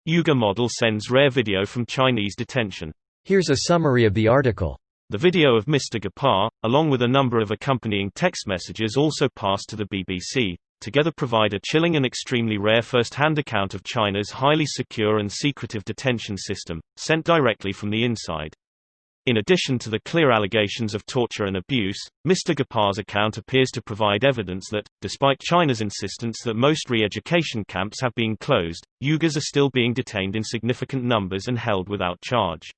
Uighur model sends rare video from Chinese detention. Here's a summary of the article. The video of Mr. Gapar, along with a number of accompanying text messages also passed to the BBC, together provide a chilling and extremely rare first-hand account of China's highly secure and secretive detention system, sent directly from the inside. In addition to the clear allegations of torture and abuse, Mr. Gapar's account appears to provide evidence that, despite China's insistence that most re-education camps have been closed, Uyghurs are still being detained in significant numbers and held without charge.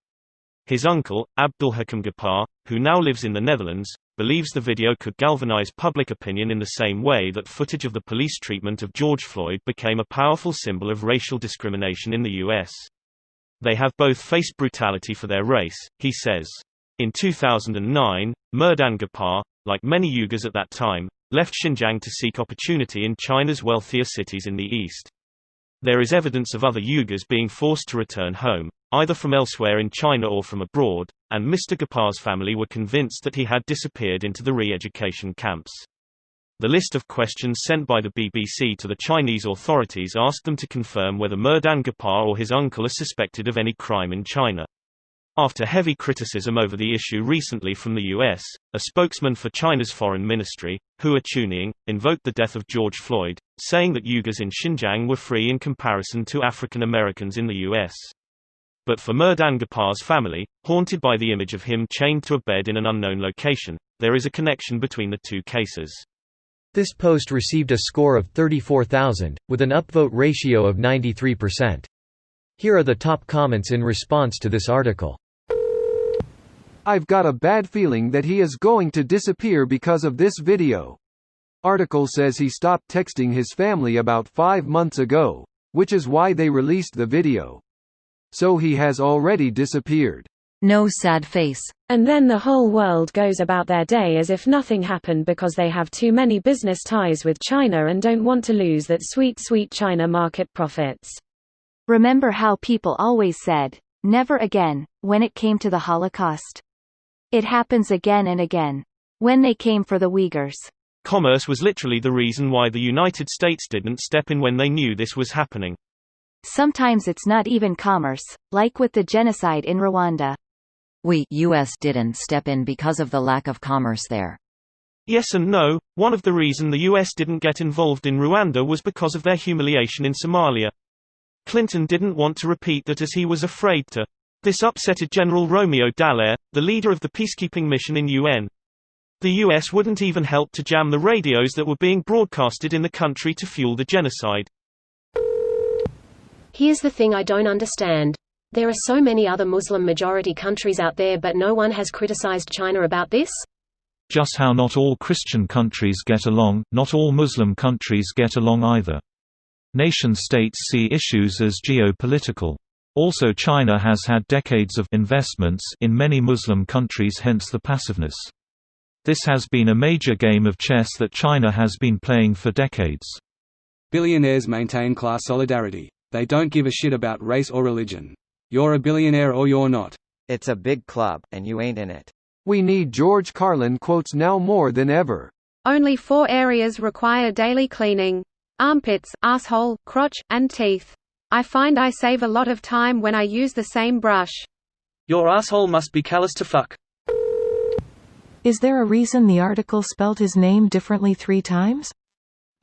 His uncle, Abdul Hakam Gapar, who now lives in the Netherlands, believes the video could galvanize public opinion in the same way that footage of the police treatment of George Floyd became a powerful symbol of racial discrimination in the U.S. They have both faced brutality for their race, he says. In 2009, Merdan Gapar, like many Uyghurs at that time, left Xinjiang to seek opportunity in China's wealthier cities in the east. There is evidence of other Uyghurs being forced to return home, either from elsewhere in China or from abroad, and Mr. Gapar's family were convinced that he had disappeared into the re-education camps. The list of questions sent by the BBC to the Chinese authorities asked them to confirm whether Merdan Gapar or his uncle are suspected of any crime in China. After heavy criticism over the issue recently from the US, a spokesman for China's foreign ministry, Hua Chunying, invoked the death of George Floyd, saying that Uyghurs in Xinjiang were free in comparison to African Americans in the US. But for Merdan Gapar's family, haunted by the image of him chained to a bed in an unknown location, there is a connection between the two cases. This post received a score of 34,000, with an upvote ratio of 93%. Here are the top comments in response to this article. I've got a bad feeling that he is going to disappear because of this video. Article says he stopped texting his family about 5 months ago, which is why they released the video. So he has already disappeared. No sad face. And then the whole world goes about their day as if nothing happened because they have too many business ties with China and don't want to lose that sweet, sweet China market profits. Remember how people always said, never again, when it came to the Holocaust? It happens again and again. When they came for the Uyghurs. Commerce was literally the reason why the United States didn't step in when they knew this was happening. Sometimes it's not even commerce, like with the genocide in Rwanda. We, US, didn't step in because of the lack of commerce there. Yes and no. One of the reasons the US didn't get involved in Rwanda was because of their humiliation in Somalia. Clinton didn't want to repeat that as he was afraid to. This upsetted General Romeo Dallaire, the leader of the peacekeeping mission in UN. The US wouldn't even help to jam the radios that were being broadcasted in the country to fuel the genocide. Here's the thing I don't understand. There are so many other Muslim-majority countries out there but no one has criticized China about this? Just how not all Christian countries get along, not all Muslim countries get along either. Nation-states see issues as geopolitical. Also, China has had decades of investments in many Muslim countries, hence the passiveness. This has been a major game of chess that China has been playing for decades. Billionaires maintain class solidarity. They don't give a shit about race or religion. You're a billionaire or you're not. It's a big club, and you ain't in it. We need George Carlin quotes now more than ever. Only 4 areas require daily cleaning: armpits, asshole, crotch, and teeth. I find I save a lot of time when I use the same brush. Your asshole must be callous to fuck. Is there a reason the article spelled his name differently 3 times?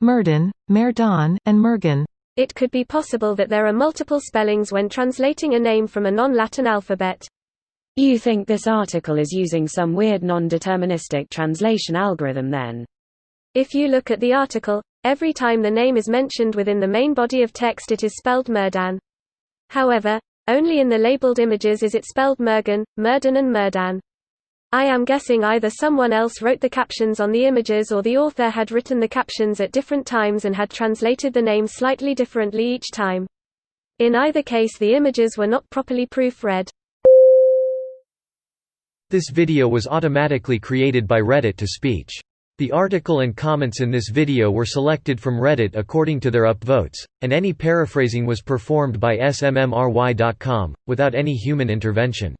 Merdan, Merdan, and Mergan. It could be possible that there are multiple spellings when translating a name from a non-Latin alphabet. You think this article is using some weird non-deterministic translation algorithm then? If you look at the article, every time the name is mentioned within the main body of text it is spelled Merdan. However, only in the labeled images is it spelled Mergan, Merdan and Merdan. I am guessing either someone else wrote the captions on the images or the author had written the captions at different times and had translated the name slightly differently each time. In either case the images were not properly proofread. This video was automatically created by Reddit to speech. The article and comments in this video were selected from Reddit according to their upvotes, and any paraphrasing was performed by smmry.com, without any human intervention.